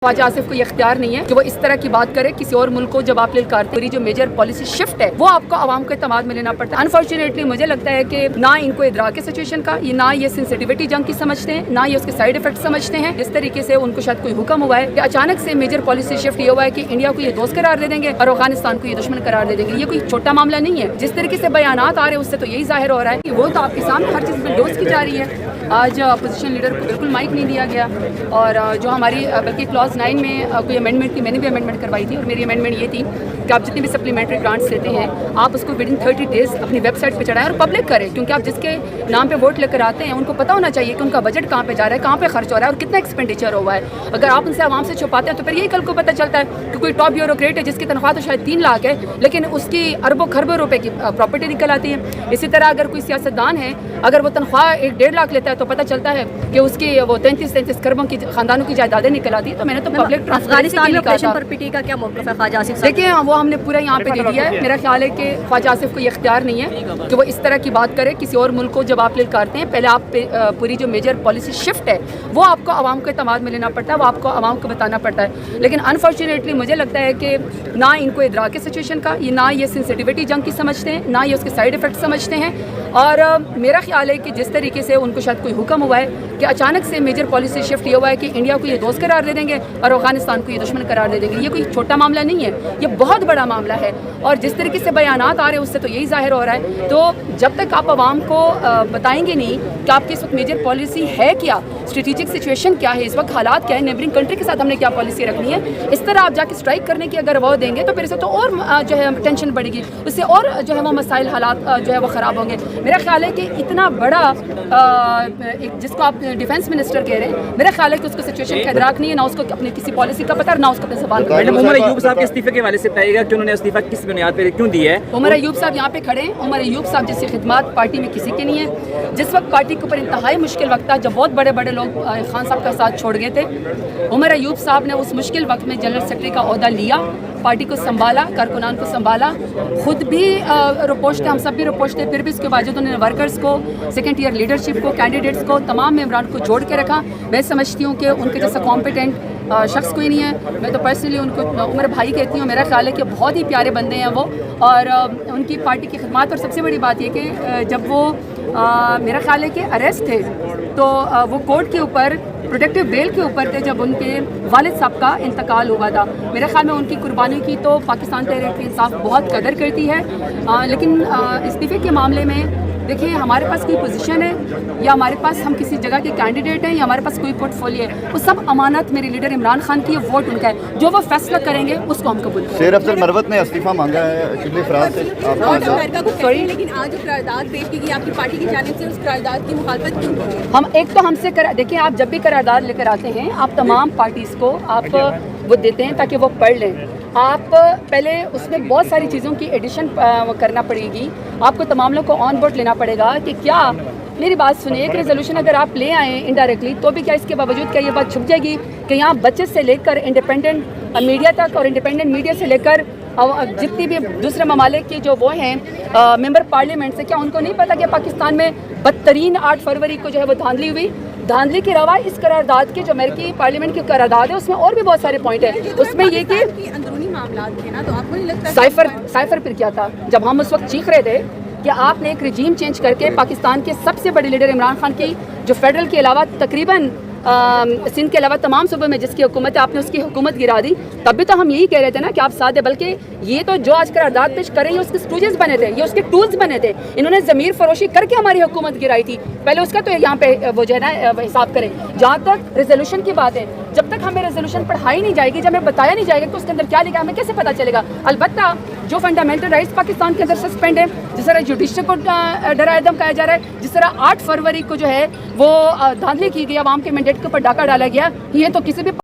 ख्वाजा आसिफ को ये इख्तियार नहीं है कि वो इस तरह की बात करे किसी और मुल्क को। जब आप ललकारते पूरी जो मेजर पॉलिसी शिफ्ट है वो आपको आवाम को इत्तेमाद में लेना पड़ता है। अनफॉर्चुनेटली मुझे लगता है कि ना इनको इदराक है सिचुएशन का, ना ये सेंसिटिविटी जंग की समझते हैं, ना ये उसके साइड इफेक्ट समझते हैं। जिस तरीके से उनको शायद कोई हुक्म हुआ है कि अचानक से मेजर पॉलिसी शिफ्ट ये हुआ है कि इंडिया को ये दोस्त करार दे देंगे और अफगानिस्तान को ये दुश्मन करार दे देंगे। ये कोई छोटा मामला नहीं है। जिस तरीके से बयानात आ रहे हैं उससे तो यही जाहिर हो रहा है कि वो तो आपके सामने हर चीज़ में डोज की जा रही है। आज अपोजिशन लीडर को बिल्कुल माइक नहीं दिया गया और जो हमारी बल्कि क्लॉज 9 में कोई अमेंडमेंट थी, मैंने भी अमेंडमेंट करवाई थी और मेरी अमेंडमेंट ये थी कि आप जितनी भी सप्लीमेंट्री ग्रांट्स लेते हैं आप उसको विदिन 30 डेज अपनी वेबसाइट पे चढ़ाएं और पब्लिक करें, क्योंकि आप जिसके नाम पे वोट लेकर आते हैं उनको पता होना चाहिए कि उनका बजट कहाँ पे जा रहा है, कहाँ पे खर्च हो रहा है और कितना एक्सपेंडिचर हुआ है। अगर आप उनसे आवाम से छुपाते हैं तो फिर यही कल को पता चलता है कि कोई टॉप ब्यूरोक्रेट है जिसकी तनख्वाह तो शायद 3 लाख है लेकिन उसकी अरबों खरबों रुपए की प्रॉपर्टी निकल आती है। इसी तरह अगर कोई सियासतदान है, अगर वो तनख्वाह 1-1.5 लाख लेता है तो पता चलता है कि उसकी वो 33-33 खरबों की खानदानों की जायदादें निकल आती है। तो मैंने तो पब्लिक ट्रांसपेरेंसी ऑपरेशन पर पीटी का क्या मौक़िफ़ है ख्वाजा आसिफ? देखिए वो हमने पूरा यहाँ पे दे दिया है। मेरा ख्याल है कि ख्वाजा आसिफ को ये इख्तियार नहीं है कि वो इस तरह की बात करे किसी और मुल्क को। जब आप ललकारते हैं पहले आप पूरी जो मेजर पॉलिसी शिफ्ट है वो आपको आवाम को इत्तेमाद में लेना पड़ता है, वो आपको आवाम को बताना पड़ता है। लेकिन अनफॉर्चुनेटली मुझे लगता है कि ना इनको इदराक है सिचुएशन का, ना ये सेंसिटिविटी जंग की समझते हैं, ना ये उसके साइड इफेक्ट समझते हैं। और मेरा ख्याल है कि जिस तरीके से उनको शायद कोई हुक्म हुआ है कि अचानक से मेजर पॉलिसी शिफ्ट ये हुआ है कि इंडिया को ये दोस्त करार दे देंगे और अफगानिस्तान को ये दुश्मन करार दे देंगे। ये कोई छोटा मामला नहीं है, ये बहुत बड़ा मामला है। और जिस तरीके से बयानात आ रहे हैं उससे तो यही जाहिर हो रहा है। तो जब तक आप आवाम को बताएंगे नहीं कि आपकी इस वक्त मेजर पॉलिसी है क्या, स्ट्रेटेजिक सिचुएशन क्या है, इस वक्त हालात क्या है, नेबरिंग कंट्री के साथ हमने क्या पॉलिसी रखनी है, इस तरह आप जाके स्ट्राइक करने की अगर वो देंगे तो फिर इससे तो और जो है टेंशन बढ़ेगी, उससे और जो है वो मसाइल हालात जो है वो ख़राब होंगे। मेरा ख्याल है कि इतना बड़ा जिसको आप डिफेंस मिनिस्टर कह रहे हैं, मेरा ख्याल है कि उसको सिचुएशन का इदराक नहीं है, ना उसको अपनी किसी पॉलिसी का पता, ना उसको अपने सवाल का। मैडम उमर अयूब साहब के इस्तीफे के हवाले से बताइएगा कि उन्होंने इस्तीफा किस बुनियाद पर क्यों दिया है? उमर अयूब साहब यहाँ पे खड़े हैं। उमर अयूब साहब जैसी खिदमत पार्टी में किसी की नहीं है। जिस वक्त पार्टी के ऊपर इंतहाई मुश्किल वक्त था, जब बहुत बड़े बड़े लोग खान साहब का साथ छोड़ गए थे, उमर अयूब साहब ने उस मुश्किल वक्त में जनरल सेक्रेटरी का ओहदा लिया, पार्टी को संभाला, कारकुनान को संभाला, खुद भी रिपोर्ट थे, हम सब भी रिपोर्ट थे, फिर भी इसके बावजूद उन्होंने वर्कर्स को, सेकेंड ईयर लीडरशिप को, कैंडिडेट्स को, तमाम मेंबरान को जोड़ के रखा। मैं समझती हूँ कि उनके जैसा कॉम्पिटेंट शख्स कोई नहीं है। मैं तो पर्सनली उनको उमर भाई कहती हूँ। मेरा ख्याल है कि बहुत ही प्यारे बंदे हैं वो और उनकी पार्टी की खिदमत। और सबसे बड़ी बात ये कि जब वो मेरा ख्याल है कि अरेस्ट थे तो वो कोर्ट के ऊपर प्रोटेक्टिव बेल के ऊपर थे जब उनके वालिद साहब का इंतकाल हुआ था। मेरे ख्याल में उनकी कुर्बानी की तो पाकिस्तान तहरीक इंसाफ बहुत कदर करती है। लेकिन इस्तीफे के मामले में देखिए, हमारे पास कोई पोजीशन है या हमारे पास हम किसी जगह के कैंडिडेट हैं या हमारे पास कोई पोर्टफोलियो है, वो सब अमानत मेरे लीडर इमरान खान की, वोट उनका है। जो वो फैसला करेंगे उसको हम कबूल करेंगे। शेर अफजल मरवत ने इस्तीफा मांगा है शिबली फराज से। सॉरी, लेकिन आज जो करारदाद पेश की गई आपकी पार्टी की जानिब से, उस करारदाद की मुखालफत क्यों की? हम एक तो हमसे देखिए, आप जब भी करारदाद लेकर आते हैं आप तमाम पार्टीज़ को आप वो देते हैं ताकि वो पढ़ लें। आप पहले उसमें बहुत सारी चीज़ों की एडिशन करना पड़ेगी, आपको तमाम लोग को ऑन बोर्ड लेना पड़ेगा कि क्या, मेरी बात सुनिए, एक रेजोल्यूशन अगर आप ले आएँ इनडायरेक्टली तो भी क्या इसके बावजूद क्या ये बात छुप जाएगी कि यहाँ बच्चे से लेकर इंडिपेंडेंट मीडिया तक और इंडिपेंडेंट मीडिया से लेकर जितनी भी दूसरे ममालिक की जो वो हैं मेंबर पार्लियामेंट से, क्या उनको नहीं पता कि पाकिस्तान में बदतरीन 8 फरवरी को जो है वो धांधली हुई? धांधली के अलावा इस करारदाद के जो अमेरिकी पार्लियामेंट की करारदाद है उसमें और भी बहुत सारे पॉइंट है। उसमें ये कि अंदरूनी मामला थे ना, तो आपको नहीं लगता साइफर फिर क्या था? जब हम उस वक्त चीख रहे थे कि आपने एक रिजीम चेंज करके पाकिस्तान के सबसे बड़े लीडर इमरान खान की, जो फेडरल के अलावा तकरीबन सिंध के अलावा तमाम सूबों में जिसकी हुकूमत है, आपने उसकी हुकूमत गिरा दी। तब भी तो हम यही कह रहे थे ना कि आप साथ हैं, बल्कि ये तो जो आज करारदाद पेश कर रहे हैं उसके स्टूडेंट्स बने थे, ये उसके टूल्स बने थे। इन्होंने ज़मीर फरोशी करके हमारी हुकूमत गिराई थी। पहले उसका तो यहाँ पे वो जो है ना हिसाब करें। जहाँ तक रेजोल्यूशन की बात है, जब तक हमें रेजोल्यूशन पढ़ाई नहीं जाएगी, जब हमें बताया नहीं जाएगा तो उसके अंदर क्या लिखा हमें कैसे पता चलेगा? अलबत्ता जो फंडामेंटल राइट्स पाकिस्तान के अंदर सस्पेंड है, जिस तरह जुडिशल को डराएदम कहा जा रहा है, जिस तरह 8 फरवरी को जो है वो धांधली की गई, आवाम के मैंडेट के ऊपर डाका डाला गया, ये तो किसी भी